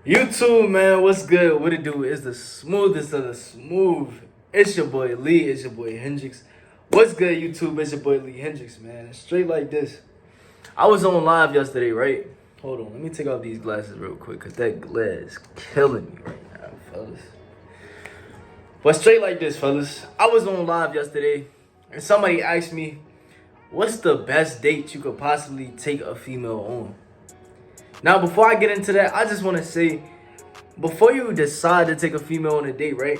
YouTube, man, what's good? What it do? It's the smoothest of the smooth. It's your boy Lee. It's your boy Hendrix. What's good, YouTube? It's your boy Lee Hendrix, man. Straight like this. I was on live yesterday, right? Hold on, let me take off these glasses real quick, cause that glare is killing me right now, fellas. But straight like this, fellas. I was on live yesterday, and somebody asked me, "What's the best date you could possibly take a female on?" Now, before I get into that, I just want to say, before you decide to take a female on a date, right?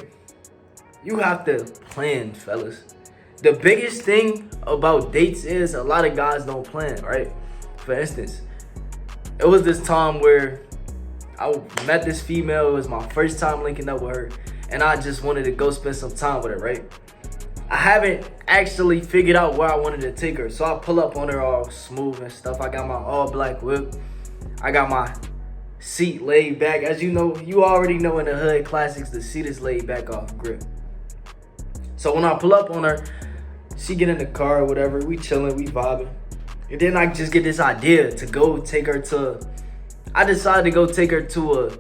You have to plan, fellas. The biggest thing about dates is a lot of guys don't plan, right? For instance, it was this time where I met this female. It was my first time linking up with her, and I just wanted to go spend some time with her, right? I haven't actually figured out where I wanted to take her, so I pull up on her all smooth and stuff. I got my all black whip. I got my seat laid back. As you know, you already know in the hood classics, the seat is laid back off grip. So when I pull up on her, she get in the car or whatever, we chilling, we vibing. And then I just get this idea to go take her to, I decided to go take her to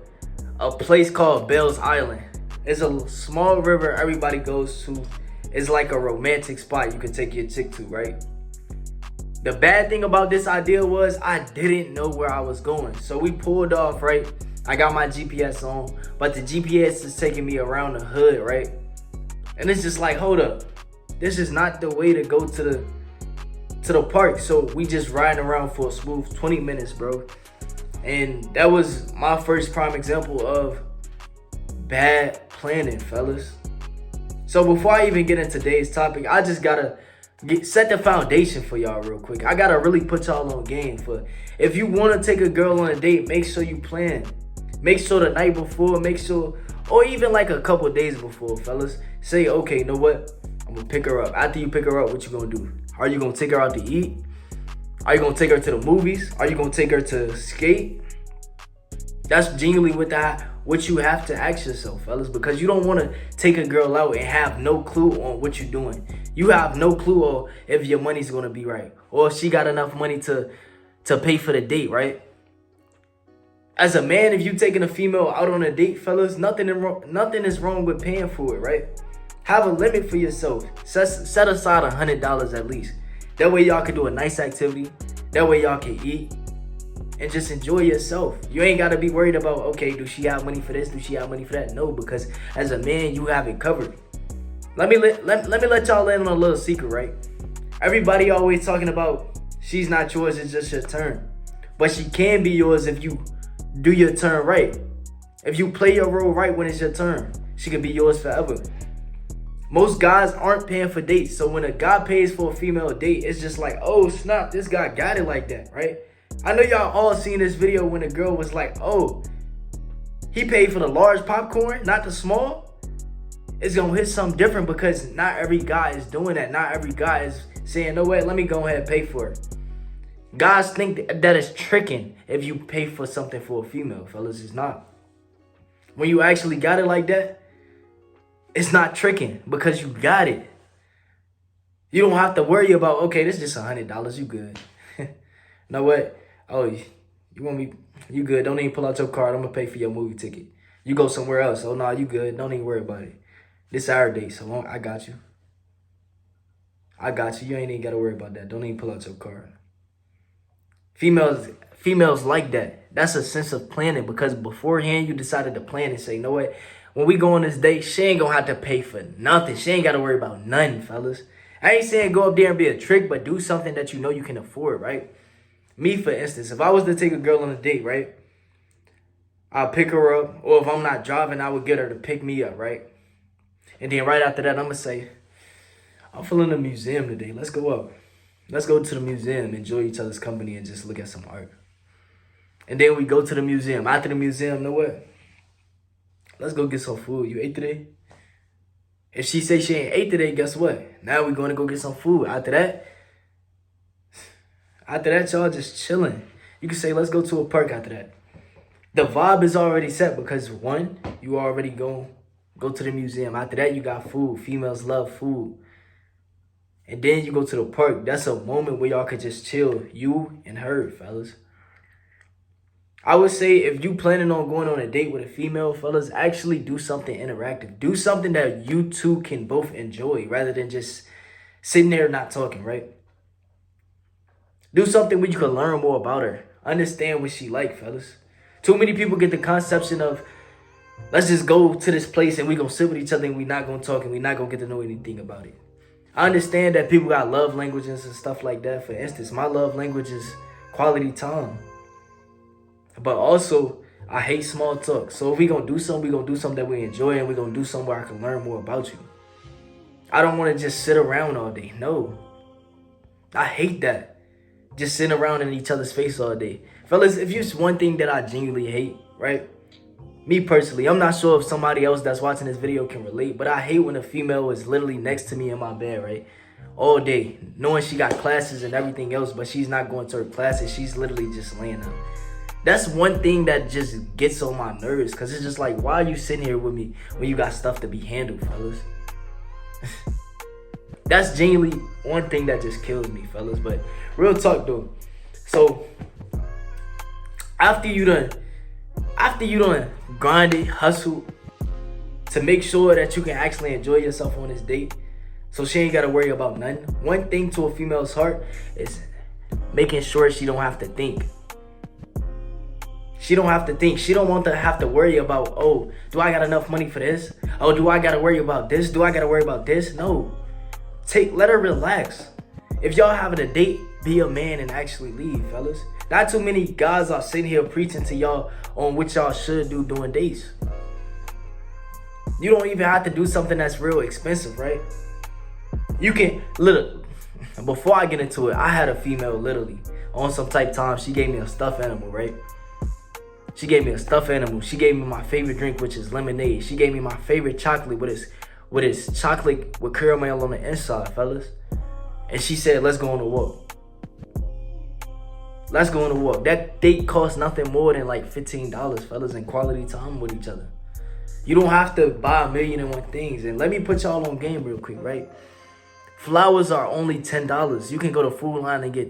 a place called Bell's Island. It's a small river everybody goes to. It's like a romantic spot you can take your chick to, right? The bad thing about this idea was I didn't know where I was going. So we pulled off, right? I got my GPS on, but the GPS is taking me around the hood, right? And it's just like, hold up. This is not the way to go to the park. So we just riding around for a smooth 20 minutes, bro. And that was my first prime example of bad planning, fellas. So before I even get into today's topic, I just gotta set the foundation for y'all real quick. I gotta really put y'all on game for, if you wanna take a girl on a date, make sure you plan. Make sure the night before, make sure, or even like a couple days before, fellas. Say, okay, you know what? I'm gonna pick her up. After you pick her up, what you gonna do? Are you gonna take her out to eat? Are you gonna take her to the movies? Are you gonna take her to skate? That's genuinely what you have to ask yourself, fellas, because you don't want to take a girl out and have no clue on what you're doing. You have no clue on if your money's gonna be right, or if she got enough money to pay for the date, right? As a man, if you taking a female out on a date, fellas, nothing is wrong with paying for it, right? Have a limit for yourself. Set aside $100 at least. That way y'all can do a nice activity. That way y'all can eat and just enjoy yourself. You ain't gotta be worried about, okay, do she have money for this? Do she have money for that? No, because as a man, you have it covered. Let me let y'all in on a little secret, right? Everybody always talking about she's not yours, it's just your turn. But she can be yours if you do your turn right. If you play your role right when it's your turn, she can be yours forever. Most guys aren't paying for dates, so when a guy pays for a female date, it's just like, oh snap, this guy got it like that, right? I know y'all all seen this video when a girl was like, oh, he paid for the large popcorn, not the small. It's gonna hit something different because not every guy is doing that. Not every guy is saying, no way, let me go ahead and pay for it. Guys think that is tricking if you pay for something for a female, fellas. It's not. When you actually got it like that, it's not tricking because you got it. You don't have to worry about, okay, this is just $100, you good. You know what? Oh, you want me? You good? Don't even pull out your card. I'm gonna pay for your movie ticket. You go somewhere else. Oh no, you good? Don't even worry about it. This is our date, so I got you. I got you. You ain't even gotta worry about that. Don't even pull out your card. Females like that. That's a sense of planning because beforehand you decided to plan and say, you know what? When we go on this date, she ain't gonna have to pay for nothing. She ain't gotta worry about nothing, fellas. I ain't saying go up there and be a trick, but do something that you know you can afford, right? Me, for instance, if I was to take a girl on a date, right? I'll pick her up, or if I'm not driving, I would get her to pick me up, right? And then right after that, I'm gonna say, I'm feeling the museum today. Let's go up. Let's go to the museum, enjoy each other's company, and just look at some art. And then we go to the museum. After the museum, you know what? Let's go get some food. You ate today? If she say she ain't ate today, guess what? Now we're going to go get some food. After that, y'all just chilling. You can say, let's go to a park after that. The vibe is already set because one, you already go to the museum. After that, you got food. Females love food. And then you go to the park. That's a moment where y'all could just chill. You and her, fellas. I would say if you planning on going on a date with a female, fellas, actually do something interactive. Do something that you two can both enjoy rather than just sitting there not talking, right? Do something where you can learn more about her. Understand what she like, fellas. Too many people get the conception of, let's just go to this place and we gonna sit with each other and we not gonna talk and we not gonna get to know anything about it. I understand that people got love languages and stuff like that. For instance, my love language is quality time. But also, I hate small talk. So if we gonna do something, we gonna do something that we enjoy and we gonna do something where I can learn more about you. I don't wanna just sit around all day. No. I hate that. Just sitting around in each other's face all day. Fellas, if there's one thing that I genuinely hate, right? Me personally, I'm not sure if somebody else that's watching this video can relate, but I hate when a female is literally next to me in my bed, right? All day, knowing she got classes and everything else, but she's not going to her classes. She's literally just laying up. That's one thing that just gets on my nerves, because it's just like, why are you sitting here with me when you got stuff to be handled, fellas? That's genuinely one thing that just kills me, fellas. But real talk though. So after you done grinded, hustled to make sure that you can actually enjoy yourself on this date, so she ain't gotta worry about nothing. One thing to a female's heart is making sure she don't have to think. She don't have to think. She don't want to have to worry about, oh, do I got enough money for this? Oh, do I gotta worry about this? Do I gotta worry about this? No. Let her relax. If y'all having a date, be a man and actually leave, fellas. Not too many guys are sitting here preaching to y'all on what y'all should do during dates. You don't even have to do something that's real expensive, right? You can, literally, before I get into it, I had a female literally on some type time. She gave me a stuffed animal, right? She gave me a stuffed animal. She gave me my favorite drink, which is lemonade. She gave me my favorite chocolate, with its chocolate with caramel on the inside, fellas. And she said, let's go on a walk. Let's go on a walk. That date costs nothing more than like $15, fellas, and quality time with each other. You don't have to buy 1,000,001 things. And let me put y'all on game real quick, right? Flowers are only $10. You can go to Food Line and get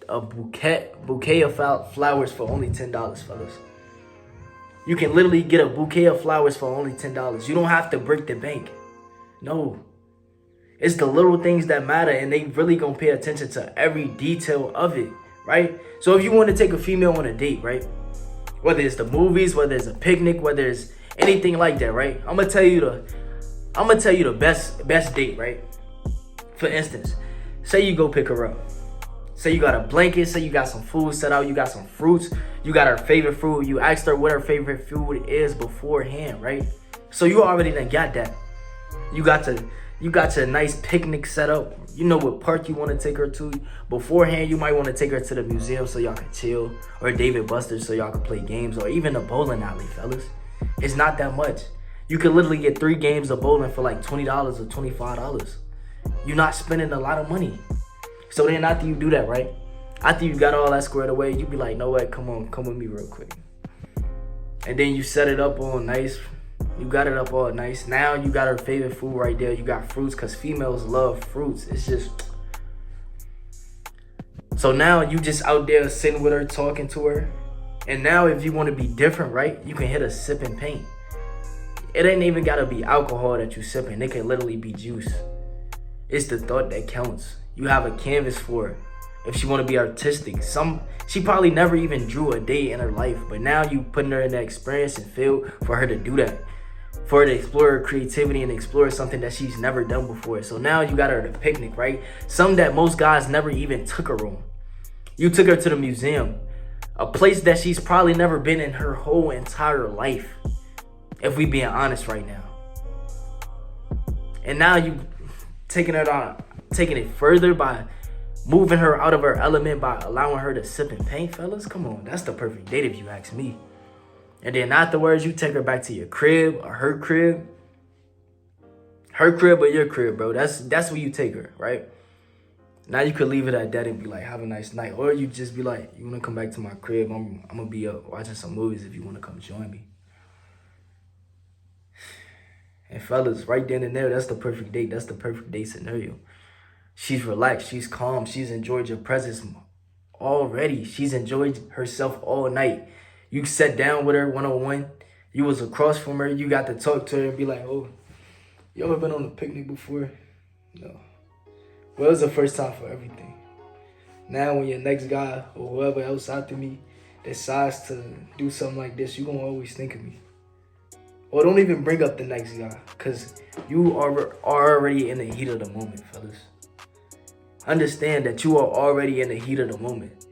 a bouquet of flowers for only $10, fellas. You can literally get a bouquet of flowers for only $10. You don't have to break the bank. No. It's the little things that matter, and they really gonna pay attention to every detail of it, right? So if you want to take a female on a date, right? Whether it's the movies, whether it's a picnic, whether it's anything like that, right? I'm gonna tell you the best date, right? For instance, say you go pick her up. Say you got a blanket, say you got some food set out, you got some fruits, you got her favorite food, you asked her what her favorite food is beforehand, right? So you already done got that. You got your nice picnic set up. You know what park you want to take her to. Beforehand, you might want to take her to the museum so y'all can chill, or David Buster's so y'all can play games, or even a bowling alley, fellas. It's not that much. You can literally get 3 games of bowling for like $20 or $25. You're not spending a lot of money. So then after you do that, right? After you got all that squared away, you be like, no way, come with me real quick. And then you set it up all nice. You got it up all nice. Now you got her favorite food right there. You got fruits, because females love fruits. It's just... So now you just out there sitting with her, talking to her. And now if you want to be different, right? You can hit a sip and paint. It ain't even got to be alcohol that you sipping. It can literally be juice. It's the thought that counts. You have a canvas for her. If she want to be artistic, she probably never even drew a day in her life, but now you putting her in that experience and field for her to do that, for her to explore her creativity and explore something that she's never done before. So now you got her at a picnic, right? Something that most guys never even took her on. You took her to the museum, a place that she's probably never been in her whole entire life, if we being honest right now. And now you taking it further by moving her out of her element, by allowing her to sip and paint, fellas. Come on, that's the perfect date if you ask me. And then afterwards, you take her back to your crib or her crib. Her crib or your crib, bro. That's where you take her, right? Now you could leave it at that and be like, have a nice night. Or you just be like, you want to come back to my crib? I'm going to be up watching some movies if you want to come join me. And fellas, right then and there, that's the perfect date. That's the perfect date scenario. She's relaxed. She's calm. She's enjoyed your presence already. She's enjoyed herself all night. You sat down with her one-on-one. You was across from her. You got to talk to her and be like, oh, you ever been on a picnic before? No. Well, it was the first time for everything. Now when your next guy or whoever else after me decides to do something like this, you're going to always think of me. Or don't even bring up the next guy, because you are already in the heat of the moment, fellas. Understand that you are already in the heat of the moment.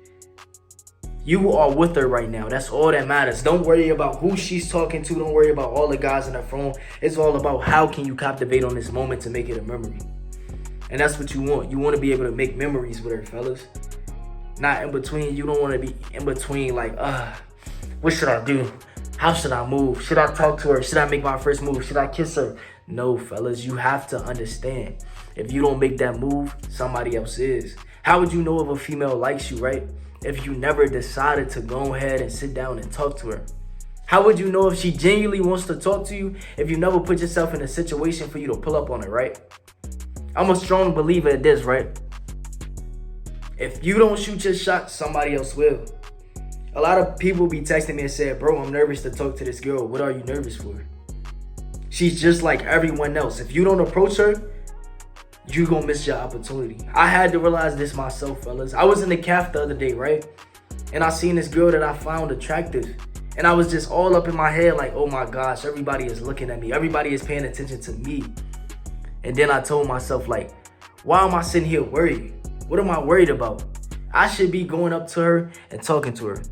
You are with her right now. That's all that matters. Don't worry about who she's talking to. Don't worry about all the guys on her phone. It's all about how can you captivate on this moment to make it a memory. And that's what you want. You want to be able to make memories with her, fellas. Not in between. You don't want to be in between like, what should I do? How should I move? Should I talk to her? Should I make my first move? Should I kiss her? No, fellas, you have to understand. If you don't make that move, somebody else is. How would you know if a female likes you, right? If you never decided to go ahead and sit down and talk to her. How would you know if she genuinely wants to talk to you if you never put yourself in a situation for you to pull up on her, right? I'm a strong believer in this, right? If you don't shoot your shot, somebody else will. A lot of people be texting me and said, bro, I'm nervous to talk to this girl. What are you nervous for? She's just like everyone else. If you don't approach her, you gonna miss your opportunity. I had to realize this myself, fellas. I was in the cafe the other day, right? And I seen this girl that I found attractive. And I was just all up in my head like, oh my gosh, everybody is looking at me. Everybody is paying attention to me. And then I told myself like, why am I sitting here worried? What am I worried about? I should be going up to her and talking to her.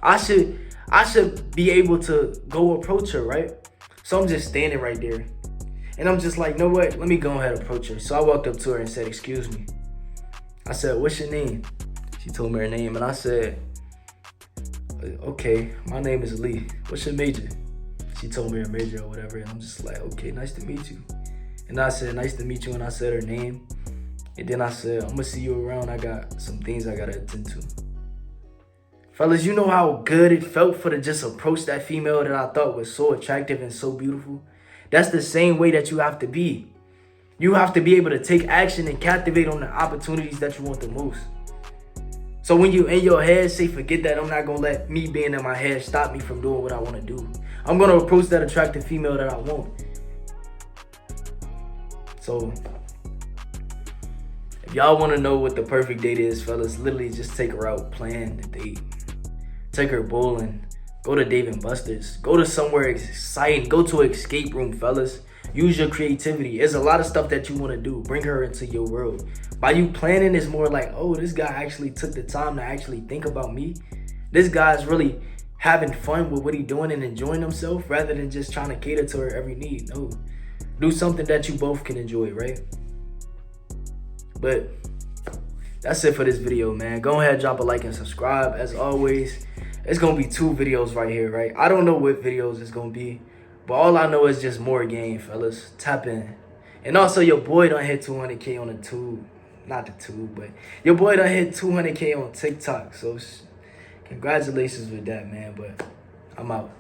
I should be able to go approach her, right? So I'm just standing right there. And I'm just like, you know what? Let me go ahead and approach her. So I walked up to her and said, excuse me. I said, what's your name? She told me her name. And I said, okay, my name is Lee. What's your major? She told me her major or whatever. And I'm just like, okay, nice to meet you. And I said, nice to meet you. And I said her name. And then I said, I'm going to see you around. I got some things I got to attend to. Fellas, you know how good it felt for to just approach that female that I thought was so attractive and so beautiful? That's the same way that you have to be. You have to be able to take action and captivate on the opportunities that you want the most. So when you in your head say, forget that, I'm not going to let me being in my head stop me from doing what I want to do. I'm going to approach that attractive female that I want. So if y'all want to know what the perfect date is, fellas, literally just take her out, plan the date. Take her bowling. Go to Dave & Buster's. Go to somewhere exciting. Go to an escape room, fellas. Use your creativity. There's a lot of stuff that you want to do. Bring her into your world. By you planning, it's more like, oh, this guy actually took the time to actually think about me. This guy's really having fun with what he's doing and enjoying himself rather than just trying to cater to her every need. No. Do something that you both can enjoy, right? But that's it for this video, man. Go ahead, drop a like and subscribe. As always, it's going to be 2 videos right here, right? I don't know what videos it's going to be, but all I know is just more game, fellas. Tap in. And also, your boy done hit 200K on the tube. Not the tube, but your boy done hit 200K on TikTok. So, congratulations with that, man. But I'm out.